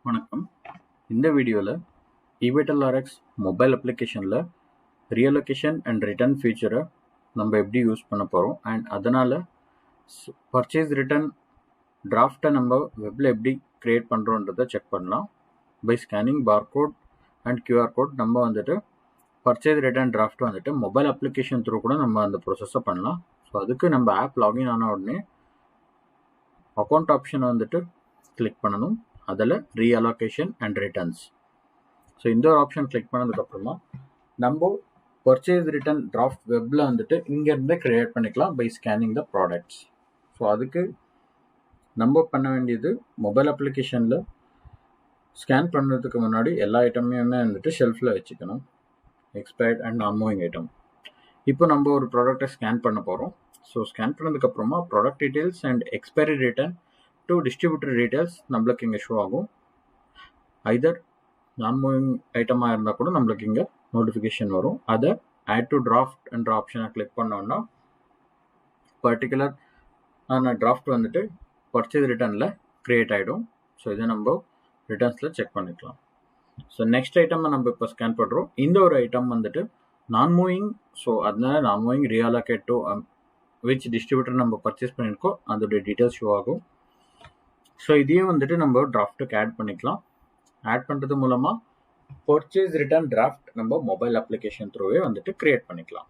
வணக்கம். இந்த வீடியோவில் eVitalRx மொபைல் அப்ளிகேஷனில் ரியலொகேஷன் அண்ட் ரிட்டர்ன் ஃபீச்சரை நம்ம எப்படி யூஸ் பண்ண போகிறோம் அண்ட் அதனால் பர்ச்சேஸ் ரிட்டர்ன் டிராஃப்டை நம்ம வெப்பில் எப்படி க்ரியேட் பண்ணுறோன்றதை செக் பண்ணலாம். By scanning barcode and QR code நம்ம வந்துட்டு பர்ச்சேஸ் ரிட்டர்ன் டிராஃப்ட் வந்துட்டு மொபைல் அப்ளிகேஷன் த்ரூ கூட நம்ம அந்த ப்ரொசஸை பண்ணலாம். ஸோ அதுக்கு நம்ம ஆப் லாகின் ஆன உடனே அக்கௌண்ட் ஆப்ஷனை வந்துட்டு கிளிக் பண்ணணும். அதில் ரீஅலோகேஷன் அண்ட் ரிட்டர்ன்ஸ். ஸோ இந்த ஒரு ஆப்ஷன் கிளிக் பண்ணதுக்கப்புறமா நம்ம பர்ச்சேஸ் ரிட்டர்ன் டிராஃப்ட் வெப்பில் வந்துட்டு இங்கேருந்தே க்ரியேட் பண்ணிக்கலாம் by scanning the products. So அதுக்கு நம்ம பண்ண வேண்டியது மொபைல் அப்ளிகேஷனில் ஸ்கேன் பண்ணுறதுக்கு முன்னாடி எல்லா ஐட்டமையுமே வந்துட்டு ஷெல்ஃபில் வச்சுக்கணும், எக்ஸ்பயர்ட் அண்ட் நான் மூவிங் ஐட்டம். இப்போ நம்ம ஒரு ப்ராடக்டை ஸ்கேன் பண்ண போகிறோம். ஸோ ஸ்கேன் பண்ணதுக்கப்புறமா product details and expiry return to distributor details நம்மளுக்கு இங்கே ஷோ ஆகும். ஐதர் நான் மூவிங் ஐட்டமாக இருந்தால் கூட நம்மளுக்கு இங்கே நோட்டிஃபிகேஷன் வரும். அதை ஆட் டு டிராஃப்ட் என்ற ஆப்ஷனை கிளிக் பண்ணோன்னா பர்டிகுலர் ஆன டிராஃப்ட் வந்துட்டு பர்ச்சேஸ் ரிட்டர்னில் க்ரியேட் ஆகிடும். ஸோ இதை நம்ம ரிட்டர்ன்ஸில் செக் பண்ணிக்கலாம். ஸோ நெக்ஸ்ட் ஐட்டமை நம்ம இப்போ ஸ்கேன் பண்ணுறோம். இந்த ஒரு ஐட்டம் வந்துட்டு நான் மூவிங். ஸோ அதனால நான் moving reallocate to which distributor நம்ம பர்ச்சேஸ் பண்ணியிருக்கோம் அதோடைய டீட்டெயில்ஸ் ஷோ ஆகும். ஸோ இதையும் வந்துட்டு நம்ம டிராஃப்ட்டுக்கு ஆட் பண்ணிக்கலாம். ஆட் பண்ணுறது மூலமாக பர்ச்சேஸ் ரிட்டர்ன் டிராஃப்ட் நம்ம மொபைல் அப்ளிகேஷன் த்ரூவே வந்துட்டு க்ரியேட் பண்ணிக்கலாம்.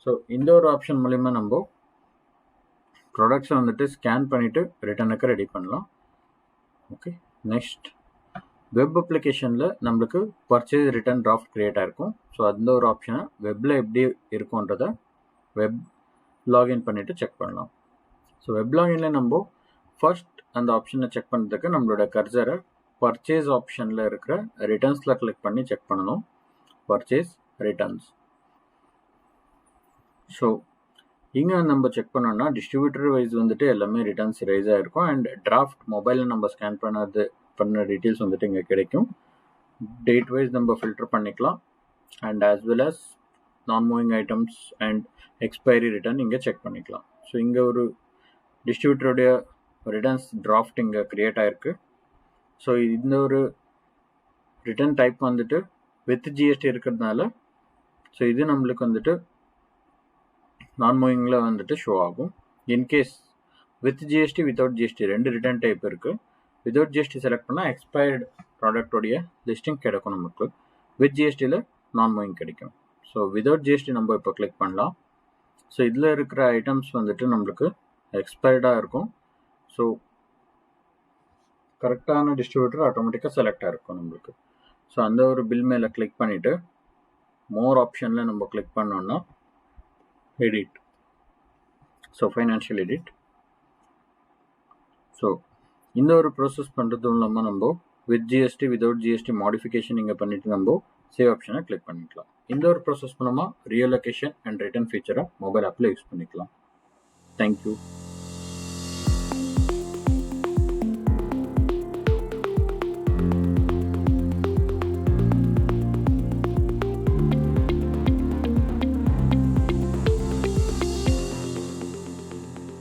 ஸோ இந்த ஒரு ஆப்ஷன் மூலிமா நம்ம ப்ராடக்ட்ஸை வந்துட்டு ஸ்கேன் பண்ணிவிட்டு ரிட்டர்னுக்கு ரெடி பண்ணலாம். ஓகே, நெக்ஸ்ட் வெப் அப்ளிகேஷனில் நம்மளுக்கு பர்ச்சேஸ் ரிட்டர்ன் டிராஃப்ட் க்ரியேட் ஆகிருக்கும். ஸோ அந்த ஒரு ஆப்ஷனை வெப்பில் எப்படி இருக்குன்றதை வெப் லாகின் பண்ணிவிட்டு செக் பண்ணலாம். ஸோ வெப் லாகினில் நம்ம ஃபர்ஸ்ட் அந்த ஆப்ஷனை செக் பண்ணுறதுக்கு நம்மளோட கர்சரை பர்ச்சேஸ் ஆப்ஷனில் இருக்கிற ரிட்டர்ன்ஸில் கிளிக் பண்ணி செக் பண்ணணும். Purchase returns. ஸோ இங்கே நம்ம செக் பண்ணோம்னா டிஸ்ட்ரிபியூட்டர் வைஸ் வந்துட்டு எல்லாமே ரிட்டர்ன்ஸ் ரைஸ் ஆகிருக்கும் அண்ட் டிராஃப்ட் மொபைலில் நம்ம ஸ்கேன் பண்ண டீட்டெயில்ஸ் வந்துட்டு இங்கே கிடைக்கும். டேட் வைஸ் நம்ம ஃபில்டர் பண்ணிக்கலாம் அண்ட் ஆஸ் வெல் அஸ் நான் moving items and expiry return இங்கே செக் பண்ணிக்கலாம். ஸோ இங்கே ஒரு டிஸ்ட்ரிபியூட்டருடைய ரிட்டர்ன்ஸ் டிராஃப்ட் இங்கே க்ரியேட் ஆகிருக்கு. ஸோ இந்த ஒரு ரிட்டர்ன் டைப் வந்துட்டு வித் ஜிஎஸ்டி இருக்கிறதுனால ஸோ இது நம்மளுக்கு வந்துட்டு நான் மூவிங்கில் வந்துட்டு ஷோ ஆகும். In case with GST without GST ரெண்டு ரிட்டர்ன் டைப் இருக்குது. வித்தவுட் ஜிஎஸ்டி செலக்ட் பண்ணால் எக்ஸ்பயர்டு ப்ராடக்டோடைய லிஸ்டிங் கிடைக்கும் நமக்கு. வித் ஜிஎஸ்டியில் நான் மூவிங் கிடைக்கும். ஸோ வித்தவுட் ஜிஎஸ்டி நம்ம இப்போ கிளிக் பண்ணலாம். ஸோ இதில் இருக்கிற ஐட்டம்ஸ் வந்துட்டு நம்மளுக்கு எக்ஸ்பயர்டாக இருக்கும். ஸோ கரெக்டான டிஸ்ட்ரிபியூட்டர் ஆட்டோமேட்டிக்காக செலக்ட் ஆகிருக்கும் நம்மளுக்கு. ஸோ அந்த ஒரு பில் மேலே கிளிக் பண்ணிவிட்டு மோர் ஆப்ஷனில் நம்ம கிளிக் பண்ணோன்னா edit. So financial edit. So இந்த ஒரு ப்ராசஸ் பண்ணுறதும் இல்லாமல் நம்ம with GST without GST modification இங்கே பண்ணிவிட்டு நம்ம சேவ் ஆப்ஷனை கிளிக் பண்ணிக்கலாம். இந்த ஒரு ப்ராசஸ் மூலமாக ரீஅலோகேஷன் அண்ட் ரிட்டர்ன் ஃபீச்சரை மொபைல் ஆப்பில் யூஸ் பண்ணிக்கலாம். தேங்க்யூ.